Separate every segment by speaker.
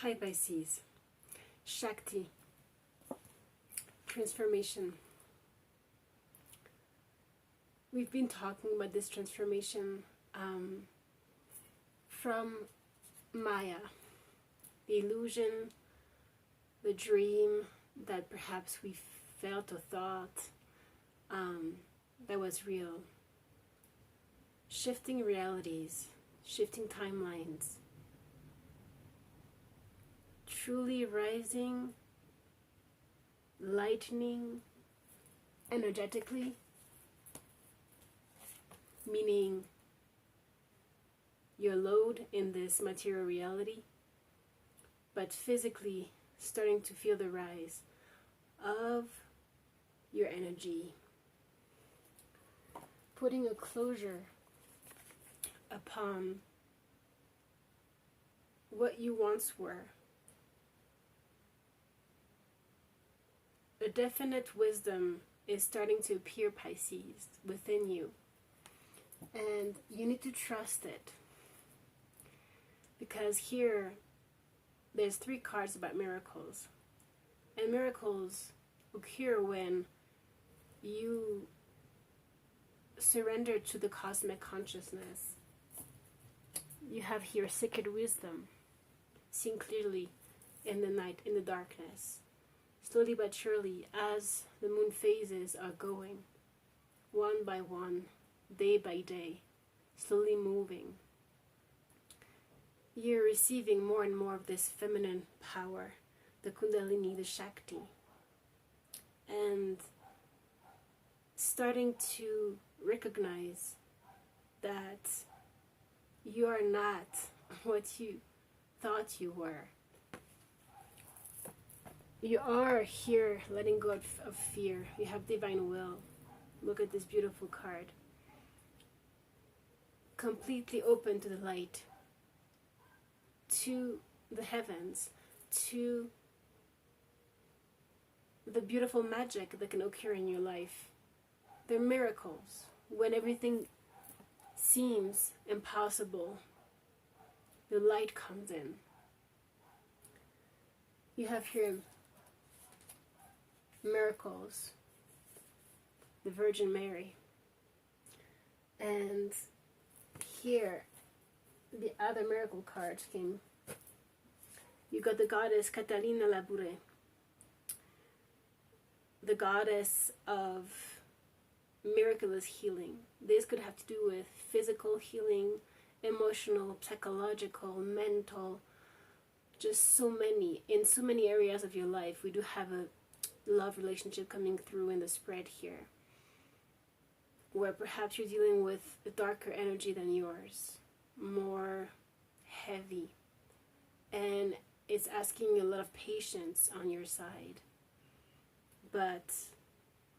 Speaker 1: Hi Pisces. Shakti. Transformation. We've been talking about this transformation from Maya, the illusion, the dream that perhaps we felt or thought that was real. Shifting realities, shifting timelines, truly rising, lightening energetically, meaning your load in this material reality, but physically starting to feel the rise of your energy, putting a closure upon what you once were. A definite wisdom is starting to appear, Pisces, within you. And you need to trust it. Because here, there's 3 cards about miracles. And miracles occur when you surrender to the cosmic consciousness. You have here sacred wisdom, seeing clearly in the night, in the darkness. Slowly but surely, as the moon phases are going, one by one, day by day, slowly moving, you're receiving more and more of this feminine power, the Kundalini, the Shakti, and starting to recognize that you are not what you thought you were. You are here letting go of fear. You have divine will. Look at this beautiful card. Completely open to the light, to the heavens, to the beautiful magic that can occur in your life. They're miracles. When everything seems impossible, the light comes in. You have here miracles, the Virgin Mary, and here the other miracle cards came. You got the goddess Catalina Labure, the goddess of miraculous healing. This could have to do with physical healing, emotional, psychological, mental, just so many, in so many areas of your life. We do have a love relationship coming through in the spread here, where perhaps you're dealing with a darker energy than yours, more heavy, and it's asking a lot of patience on your side. But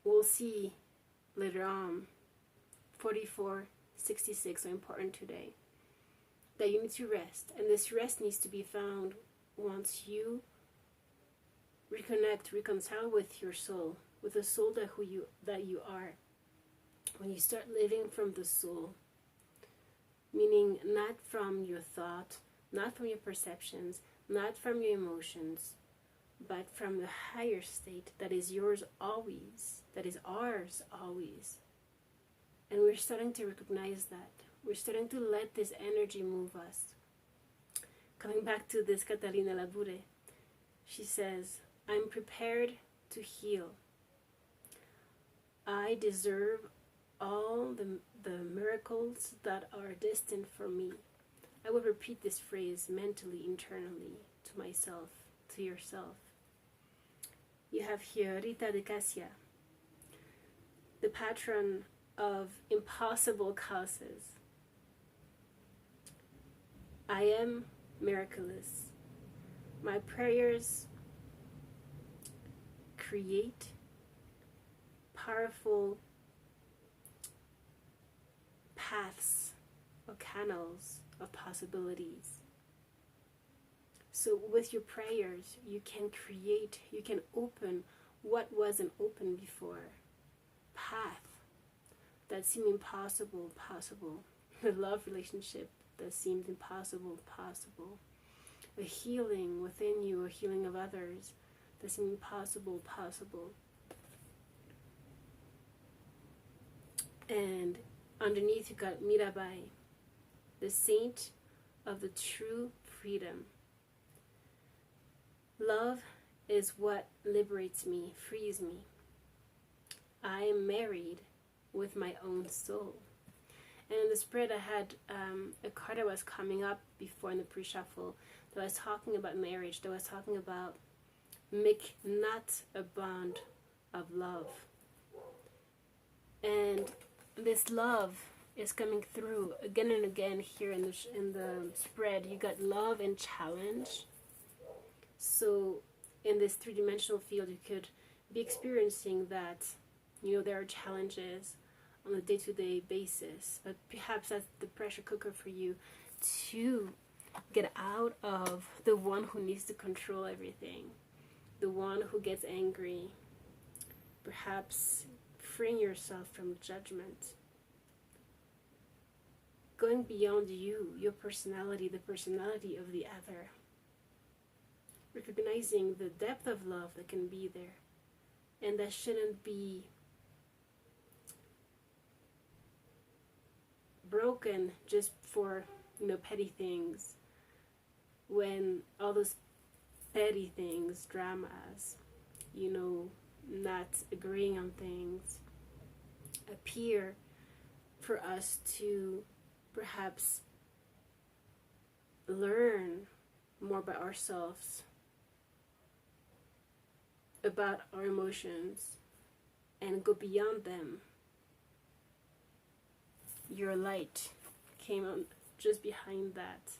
Speaker 1: we'll see later on, 4466 are important today, that you need to rest, and this rest needs to be found once you reconnect, reconcile with your soul, with the soul that you are. When you start living from the soul, meaning not from your thought, not from your perceptions, not from your emotions, but from the higher state that is yours always, that is ours always. And we're starting to recognize that. We're starting to let this energy move us. Coming back to this Catalina Labure, she says, I'm prepared to heal. I deserve all the miracles that are destined for me. I will repeat this phrase mentally, internally, to myself, to yourself. You have here Rita de Cassia, the patron of impossible causes. I am miraculous. My prayers create powerful paths or canals of possibilities. So with your prayers, you can create, you can open what wasn't open before. Path that seemed impossible, possible. The love relationship that seemed impossible, possible. a healing within you, a healing of others that seems possible. And underneath you got Mirabai, the saint of the true freedom. Love is what liberates me, frees me. I am married with my own soul. And in the spread I had a card that was coming up before in the pre-shuffle that was talking about marriage, that was talking about make not a bond of love. And this love is coming through again and again here in the spread. You got love and challenge. So in this three-dimensional field, you could be experiencing that, there are challenges on a day-to-day basis, but perhaps that's the pressure cooker for you to get out of the one who needs to control everything, the one who gets angry, perhaps freeing yourself from judgment, going beyond you, your personality, the personality of the other, recognizing the depth of love that can be there, and that shouldn't be broken just for petty things, when all those petty things, dramas, not agreeing on things, appear for us to perhaps learn more about ourselves, about our emotions, and go beyond them. Your light came on just behind that.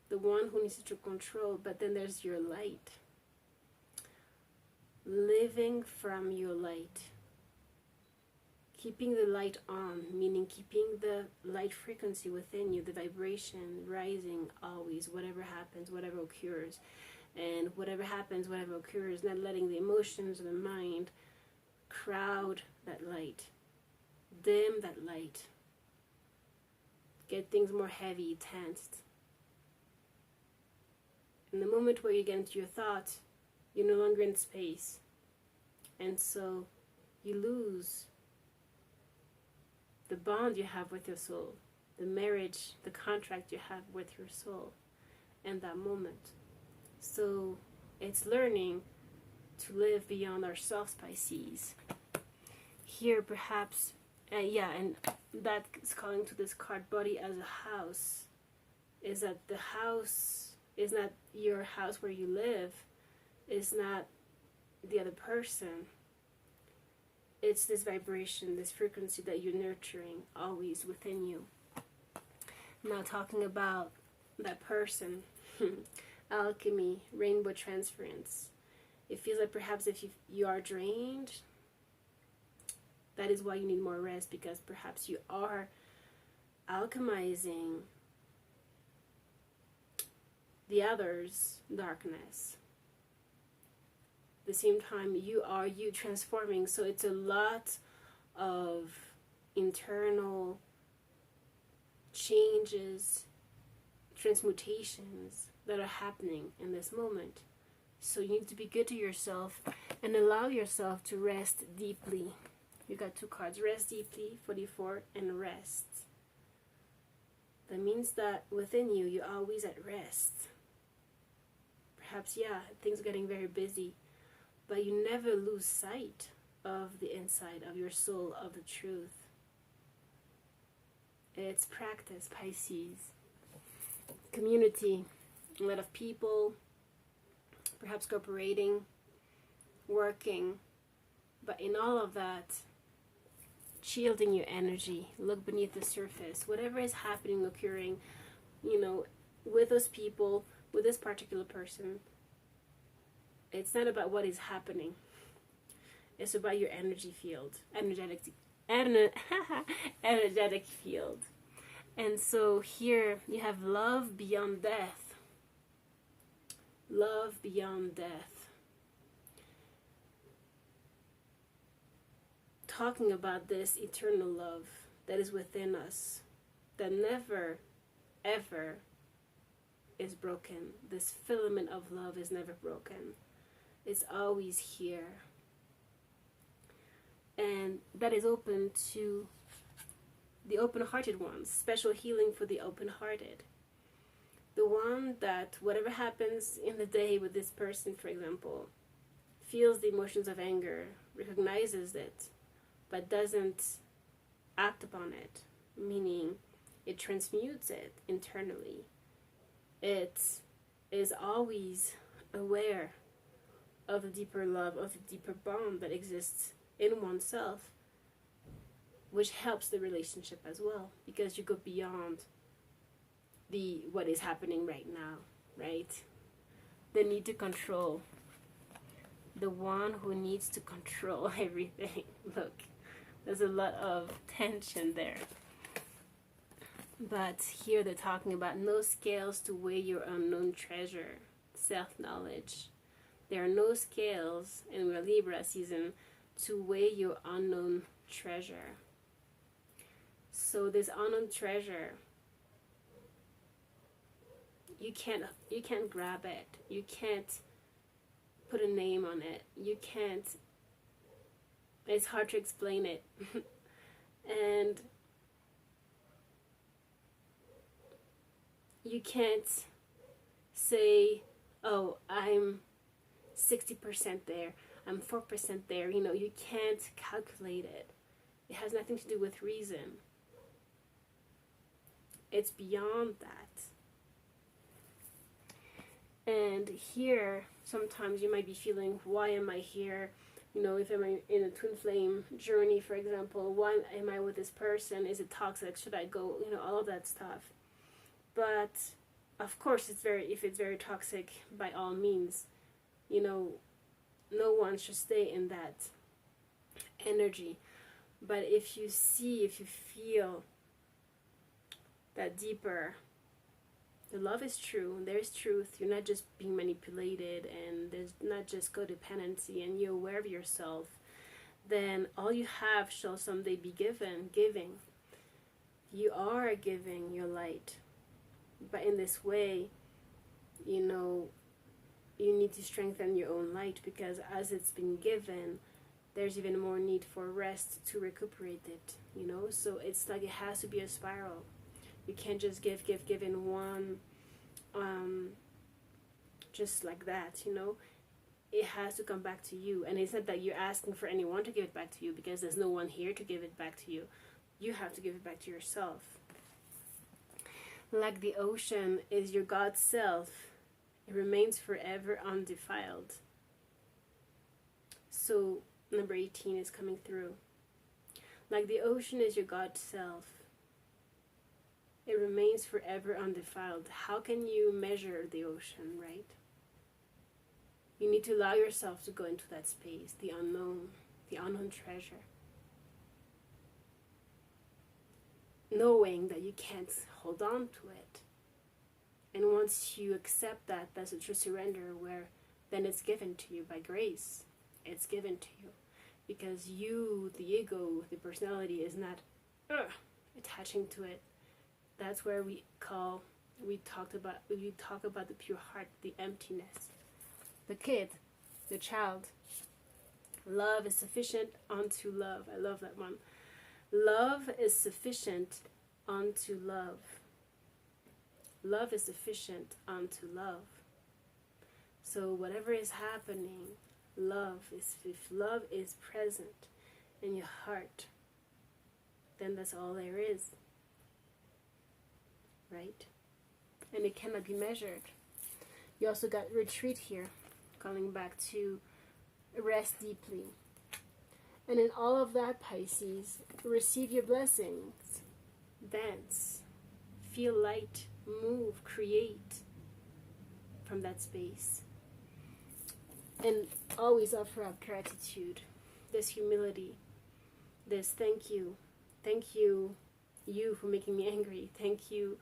Speaker 1: The one who needs to control, but then there's your light. Living from your light. Keeping the light on, meaning keeping the light frequency within you, the vibration rising always, whatever happens, whatever occurs. And whatever happens, whatever occurs, not letting the emotions of the mind crowd that light, dim that light, get things more heavy, tensed. In the moment where you get into your thoughts, you're no longer in space. And so you lose the bond you have with your soul, the marriage, the contract you have with your soul in that moment. So it's learning to live beyond ourselves, Pisces. Here perhaps, and that is calling to this card, body as a house, is that the house is not your house where you live, is not the other person. It's this vibration, this frequency that you're nurturing always within you. Now talking about that person, alchemy, rainbow transference. It feels like perhaps if you are drained, that is why you need more rest, because perhaps you are alchemizing the other's darkness. At the same time, you transforming. So it's a lot of internal changes, transmutations that are happening in this moment. So you need to be good to yourself and allow yourself to rest deeply. You got two cards, rest deeply, 44, and rest. That means that within you, you're always at rest. Perhaps, things are getting very busy, but you never lose sight of the inside of your soul, of the truth. It's practice, Pisces. Community, a lot of people, perhaps cooperating, working, but in all of that, shielding your energy, look beneath the surface. Whatever is happening, occurring, with those people, with this particular person, it's not about what is happening. It's about your energy field, energetic field. And so here you have love beyond death. Love beyond death. Talking about this eternal love that is within us, that never, ever is broken. This filament of love is never broken. It's always here. And that is open to the open-hearted ones. Special healing for the open-hearted. The one that whatever happens in the day with this person, for example, feels the emotions of anger, recognizes it, but doesn't act upon it, meaning it transmutes it internally. It is always aware of the deeper love, of the deeper bond that exists in oneself, which helps the relationship as well, because you go beyond what is happening right now, right? The need to control. The one who needs to control everything. Look, there's a lot of tension there. But here they're talking about no scales to weigh your unknown treasure, self-knowledge. There are no scales in the Libra season to weigh your unknown treasure. So this unknown treasure, you can't grab it. You can't put a name on it. You can't. It's hard to explain it. And you can't say, oh, I'm 60% there, I'm 4% there. You know, you can't calculate it. It has nothing to do with reason. It's beyond that. And here, sometimes you might be feeling, why am I here? You know, if I'm in a twin flame journey, for example, why am I with this person? Is it toxic? Should I go? You know, all of that stuff. But of course, if it's very toxic, by all means, you know, no one should stay in that energy. But if you feel that deeper, the love is true, there's truth, you're not just being manipulated, and there's not just codependency, and you're aware of yourself, then all you have shall someday be giving. You are giving your light. But in this way, you know, you need to strengthen your own light, because as it's been given, there's even more need for rest to recuperate it, you know? So it's like it has to be a spiral. You can't just give in one, just like that, you know? It has to come back to you. And it's not that you're asking for anyone to give it back to you, because there's no one here to give it back to you. You have to give it back to yourself. Like the ocean is your God self, it remains forever undefiled. So number 18 is coming through. Like the ocean is your God self, it remains forever undefiled. How can you measure the ocean, right? You need to allow yourself to go into that space, the unknown treasure. Knowing that you can't hold on to it. And once you accept that, that's a true surrender, where then it's given to you by grace. It's given to you. Because you, the ego, the personality, is not attaching to it. That's where we talk about the pure heart, the emptiness. The kid, the child. Love is sufficient unto love. I love that one. Love is sufficient unto love. Love is sufficient unto love. So whatever is happening, if love is present in your heart, then that's all there is. Right? And it cannot be measured. You also got retreat here, calling back to rest deeply. And in all of that, Pisces, receive your blessings. Dance. Feel light. Move. Create from that space. And always offer up gratitude. This humility. This thank you. Thank you, you, for making me angry. Thank you,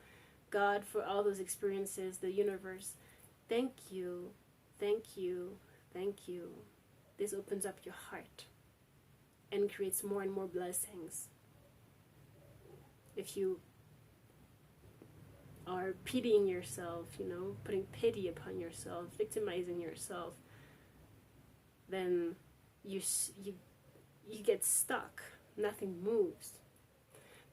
Speaker 1: God, for all those experiences, the universe. Thank you. Thank you. Thank you. This opens up your heart and creates more and more blessings. If you are pitying yourself, you know, putting pity upon yourself, victimizing yourself, then you get stuck. Nothing moves.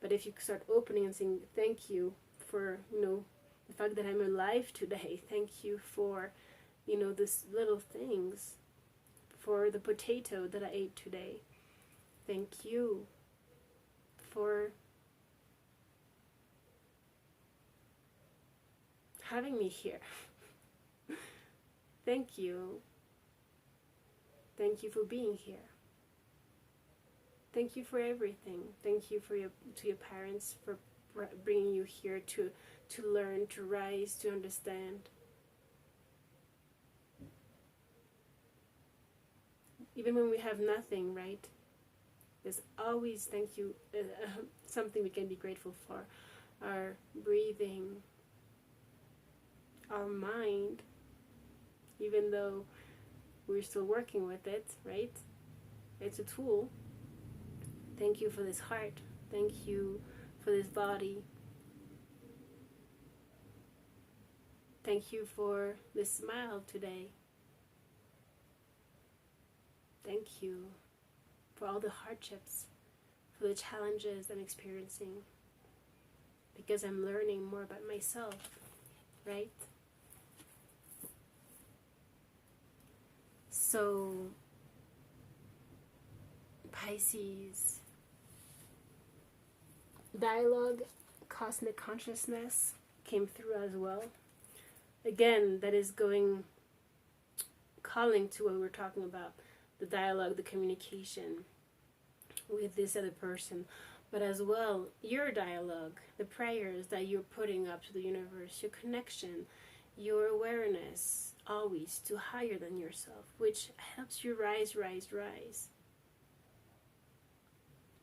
Speaker 1: But if you start opening and saying, thank you for, you know, the fact that I'm alive today. Thank you for, you know, this little things. For the potato that I ate today. Thank you for having me here. Thank you. Thank you for being here. Thank you for everything. Thank you for your parents for bringing you here to learn, to rise, to understand. Even when we have nothing, right? There's always, thank you, something we can be grateful for. Our breathing, our mind, even though we're still working with it, right? It's a tool. Thank you for this heart. Thank you for this body. Thank you for this smile today. Thank you for all the hardships, for the challenges I'm experiencing, because I'm learning more about myself, right? So, Pisces, dialogue, cosmic consciousness came through as well. Again, that is calling to what we're talking about. The dialogue, the communication with this other person, but as well your dialogue, the prayers that you're putting up to the universe, your connection, your awareness, always to higher than yourself, which helps you rise.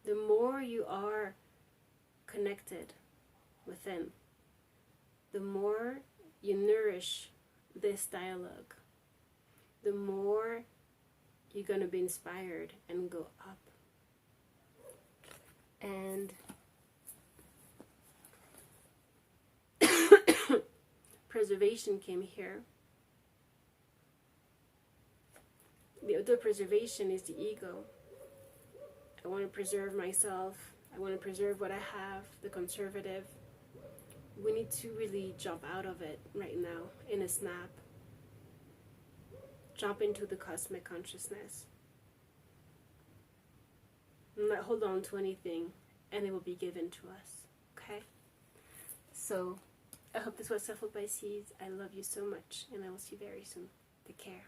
Speaker 1: The more you are connected within, the more you nourish this dialogue, the more you're going to be inspired and go up. And preservation came here. The auto-preservation is the ego. I want to preserve myself. I want to preserve what I have, the conservative. We need to really jump out of it right now in a snap. Jump into the cosmic consciousness. Not hold on to anything, and it will be given to us. Okay? So, I hope this was helpful, Pisces. I love you so much, and I will see you very soon. Take care.